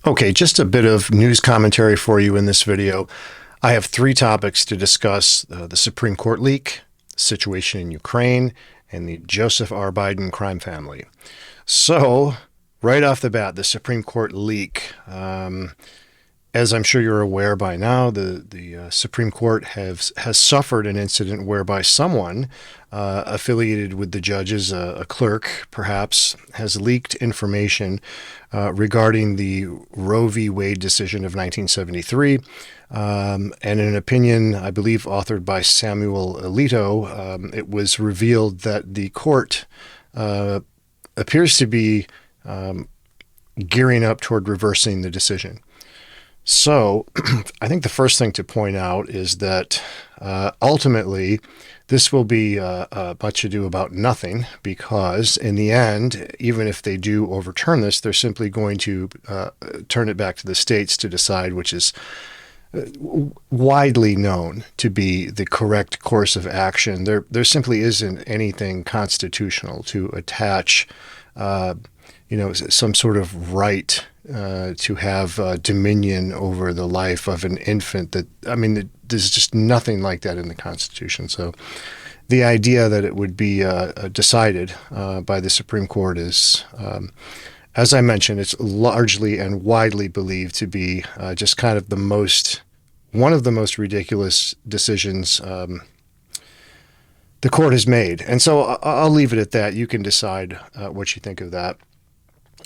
Okay, just a bit of news commentary for you in this video. I have three topics to discuss: the Supreme Court leak, the situation in Ukraine, and the Joseph R. Biden crime family. So, right off the bat, the Supreme Court leak. As I'm sure you're aware by now, the Supreme Court has suffered an incident whereby someone affiliated with the judges, a clerk perhaps, has leaked information regarding the Roe v. Wade decision of 1973. And in an opinion, I believe, authored by Samuel Alito, it was revealed that the court appears to be gearing up toward reversing the decision. So I think the first thing to point out is that ultimately this will be much ado about nothing, because in the end, even if they do overturn this, they're simply going to turn it back to the states to decide, which is widely known to be the correct course of action. There simply isn't anything constitutional to attach some sort of right to have dominion over the life of an infant. There's just nothing like that in the Constitution. So the idea that it would be decided by the Supreme Court is, as I mentioned, it's largely and widely believed to be just kind of one of the most ridiculous decisions the court has made. And so I'll leave it at that. You can decide what you think of that.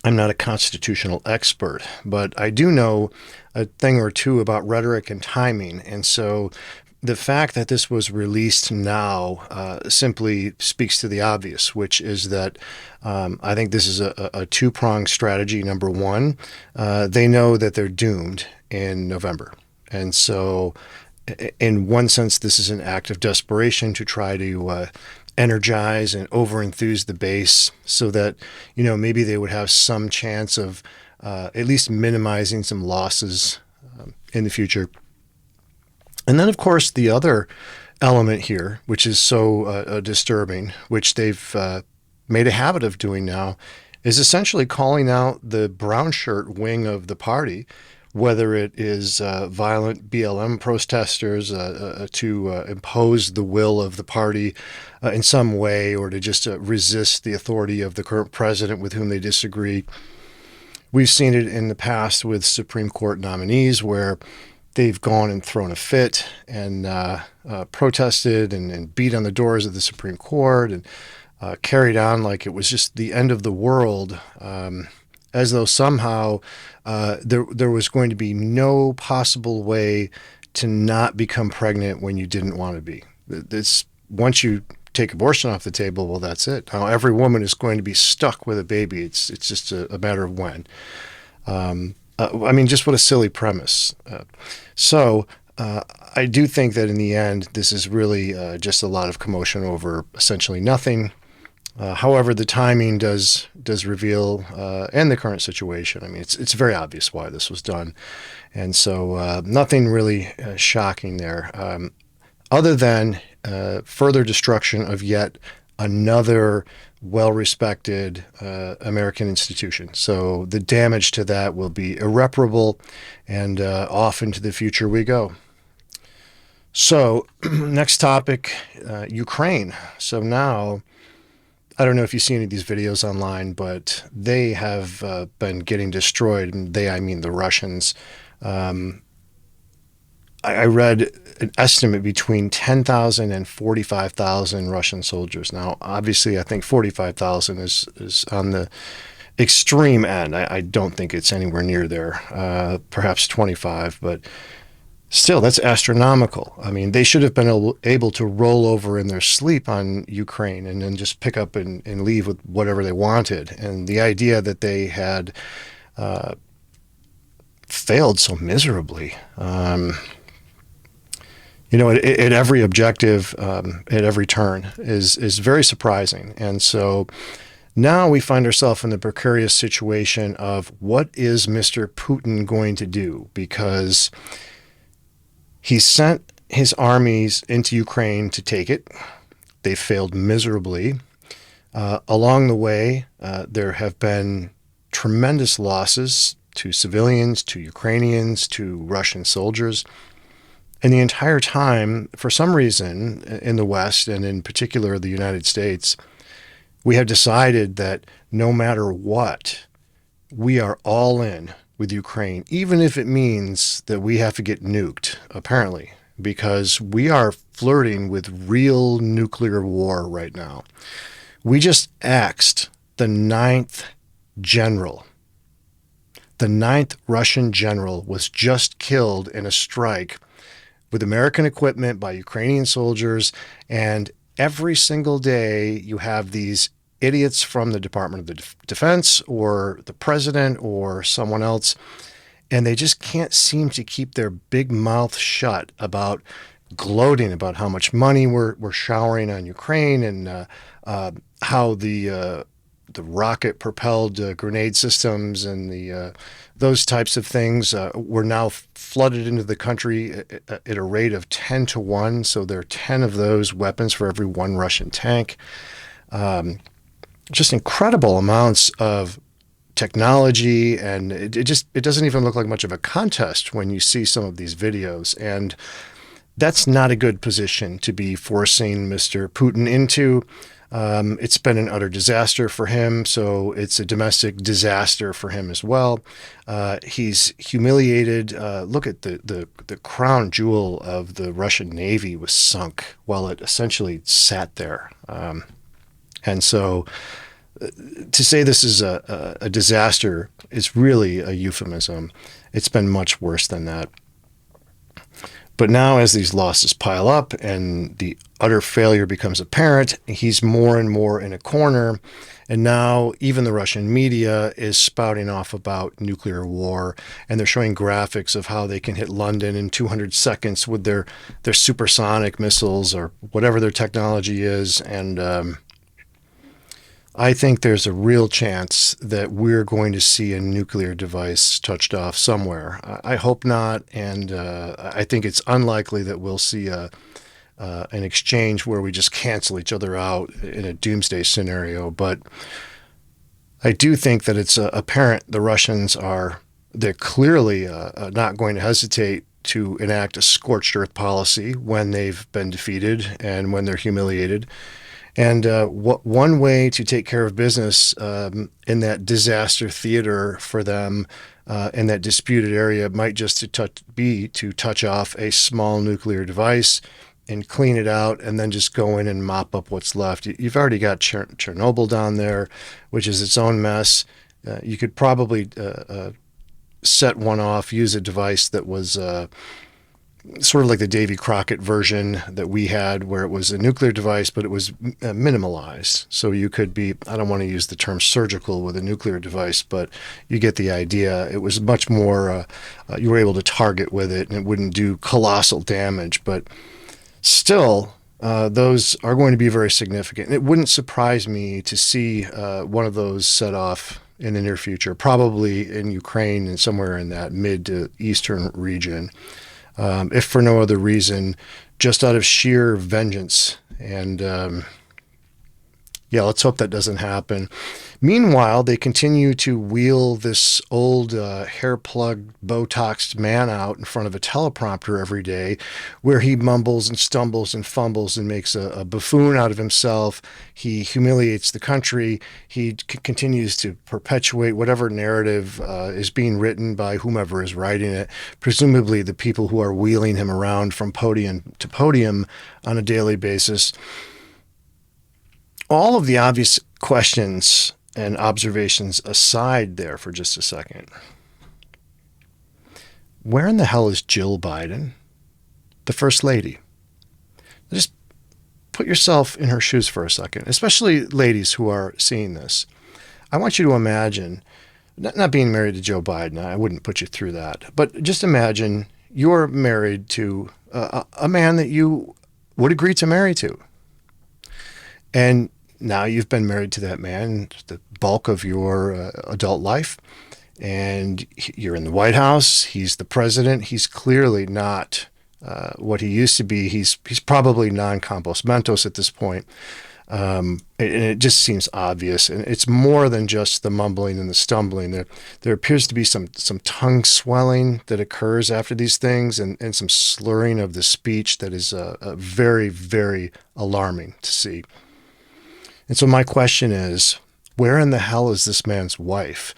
I'm not a constitutional expert, but I do know a thing or two about rhetoric and timing. And so the fact that this was released now simply speaks to the obvious, which is that I think this is a two-pronged strategy. Number one, they know that they're doomed in November. And so in one sense, this is an act of desperation to try to energize and over-enthuse the base so that, maybe they would have some chance of at least minimizing some losses in the future. And then, of course, the other element here, which is so disturbing, which they've made a habit of doing now, is essentially calling out the brown shirt wing of the party, whether it is violent BLM protesters to impose the will of the party in some way, or to just resist the authority of the current president with whom they disagree. We've seen it in the past with Supreme Court nominees where they've gone and thrown a fit and protested and beat on the doors of the Supreme Court and carried on like it was just the end of the world, as though somehow there was going to be no possible way to not become pregnant when you didn't want to be. Once you take abortion off the table, well, that's it. Now every woman is going to be stuck with a baby. It's just a matter of when. Just what a silly premise. So I do think that in the end, this is really just a lot of commotion over essentially nothing. However, the timing does reveal and the current situation. It's very obvious why this was done. And so nothing really shocking there, other than further destruction of yet another well-respected American institution. So the damage to that will be irreparable, and off into the future we go. So next topic, Ukraine. So now, I don't know if you see any of these videos online, but they have been getting destroyed. And I mean the Russians. I read an estimate between 10,000 and 45,000 Russian soldiers. Now, obviously, I think 45,000 is on the extreme end. I don't think it's anywhere near there, perhaps 25, but still, that's astronomical. They should have been able to roll over in their sleep on Ukraine and then just pick up and leave with whatever they wanted. And the idea that they had failed so miserably, at every objective, at every turn, is very surprising. And so now we find ourselves in the precarious situation of what is Mr. Putin going to do? Because he sent his armies into Ukraine to take it. They failed miserably. Along the way, there have been tremendous losses, to civilians, to Ukrainians, to Russian soldiers. And the entire time, for some reason, in the West, and in particular the United States, we have decided that no matter what, we are all in with Ukraine, even if it means that we have to get nuked, apparently, because we are flirting with real nuclear war right now. We just axed the ninth general. The ninth Russian general was just killed in a strike with American equipment by Ukrainian soldiers. And every single day you have these idiots from the Department of the Defense or the president or someone else, and they just can't seem to keep their big mouth shut about gloating about how much money we're showering on Ukraine and how the rocket-propelled grenade systems and those types of things were now flooded into the country at a rate of 10 to 1. So there are 10 of those weapons for every one Russian tank. Just incredible amounts of technology, and it doesn't even look like much of a contest when you see some of these videos. And that's not a good position to be forcing Mr. Putin into. It's been an utter disaster for him, so it's a domestic disaster for him as well. He's humiliated. Look at the crown jewel of the Russian Navy was sunk while it essentially sat there. And so to say this is a disaster is really a euphemism. It's been much worse than that. But now as these losses pile up and the utter failure becomes apparent, he's more and more in a corner. And now even the Russian media is spouting off about nuclear war. And they're showing graphics of how they can hit London in 200 seconds with their supersonic missiles or whatever their technology is. And I think there's a real chance that we're going to see a nuclear device touched off somewhere. I hope not, and I think it's unlikely that we'll see an exchange where we just cancel each other out in a doomsday scenario. But I do think that it's apparent the Russians they're clearly not going to hesitate to enact a scorched earth policy when they've been defeated and when they're humiliated. And one way to take care of business in that disaster theater for them in that disputed area might just be to touch off a small nuclear device and clean it out and then just go in and mop up what's left. You've already got Chernobyl down there, which is its own mess. You could probably set one off, use a device that was sort of like the Davy Crockett version that we had, where it was a nuclear device, but it was minimalized. So you could be, I don't want to use the term surgical with a nuclear device, but you get the idea. It was much more, you were able to target with it and it wouldn't do colossal damage. But still, those are going to be very significant. And it wouldn't surprise me to see one of those set off in the near future, probably in Ukraine and somewhere in that mid to eastern region. If for no other reason, just out of sheer vengeance. And let's hope that doesn't happen. Meanwhile, they continue to wheel this old hair-plugged, Botoxed man out in front of a teleprompter every day where he mumbles and stumbles and fumbles and makes a buffoon out of himself. He humiliates the country. He continues to perpetuate whatever narrative is being written by whomever is writing it, presumably the people who are wheeling him around from podium to podium on a daily basis. All of the obvious questions and observations aside there for just a second, where in the hell is Jill Biden, the First Lady? Just put yourself in her shoes for a second, especially ladies who are seeing this. I want you to imagine, not being married to Joe Biden, I wouldn't put you through that, but just imagine you're married to a man that you would agree to marry to. And now you've been married to that man the bulk of your adult life, and you're in the White House. He's the president. He's clearly not what he used to be. He's probably non-compos mentos at this point. And it just seems obvious. And it's more than just the mumbling and the stumbling. There appears to be some tongue swelling that occurs after these things, and some slurring of the speech that is very, very alarming to see. And so my question is, where in the hell is this man's wife?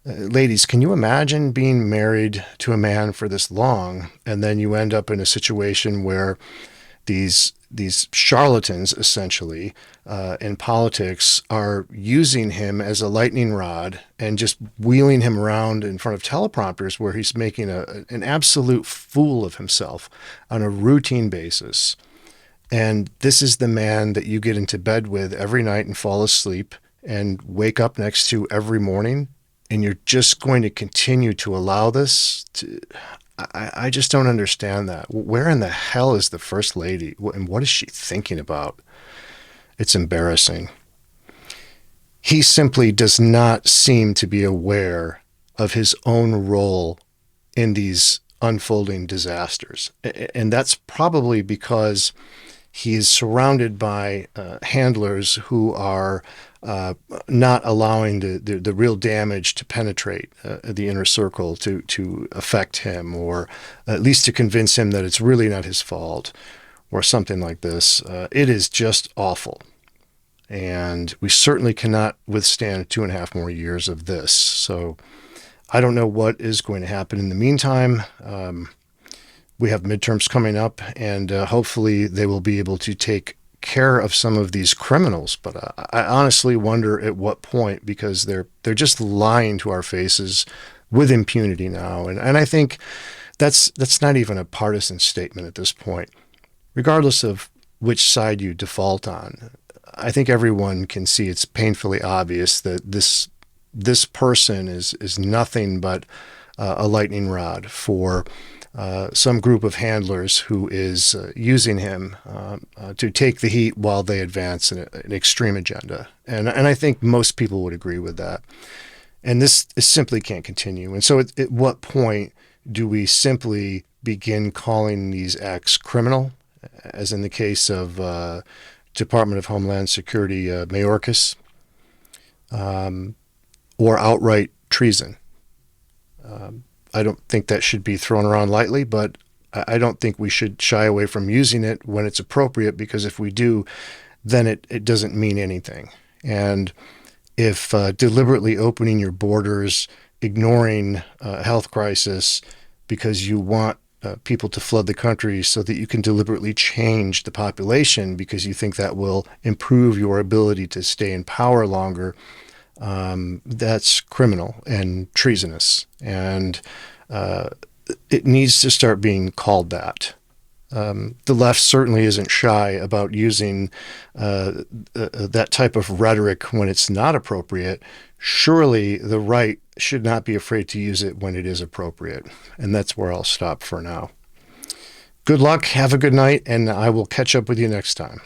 Ladies, can you imagine being married to a man for this long, and then you end up in a situation where these charlatans, essentially, in politics, are using him as a lightning rod and just wheeling him around in front of teleprompters where he's making an absolute fool of himself on a routine basis. And this is the man that you get into bed with every night and fall asleep and wake up next to every morning, and you're just going to continue to allow this to. I just don't understand that. Where in the hell is the First Lady? And what is she thinking about? It's embarrassing. He simply does not seem to be aware of his own role in these unfolding disasters. And that's probably because he is surrounded by handlers who are not allowing the real damage to penetrate the inner circle to affect him, or at least to convince him that it's really not his fault, or something like this. It is just awful. And we certainly cannot withstand 2.5 more years of this. So I don't know what is going to happen in the meantime. We have midterms coming up, and hopefully they will be able to take care of some of these criminals. But I honestly wonder at what point, because they're just lying to our faces with impunity now. And I think that's not even a partisan statement at this point. Regardless of which side you default on, I think everyone can see it's painfully obvious that this person is nothing but a lightning rod for some group of handlers who is using him to take the heat while they advance an extreme agenda. And I think most people would agree with that. And this simply can't continue. And so at what point do we simply begin calling these acts criminal, as in the case of Department of Homeland Security Mayorkas, or outright treason? I don't think that should be thrown around lightly, but I don't think we should shy away from using it when it's appropriate, because if we do, then it doesn't mean anything. And if deliberately opening your borders, ignoring a health crisis because you want people to flood the country so that you can deliberately change the population because you think that will improve your ability to stay in power longer, that's criminal and treasonous. And it needs to start being called that. The left certainly isn't shy about using that type of rhetoric when it's not appropriate. Surely the right should not be afraid to use it when it is appropriate. And that's where I'll stop for now. Good luck, have a good night, and I will catch up with you next time.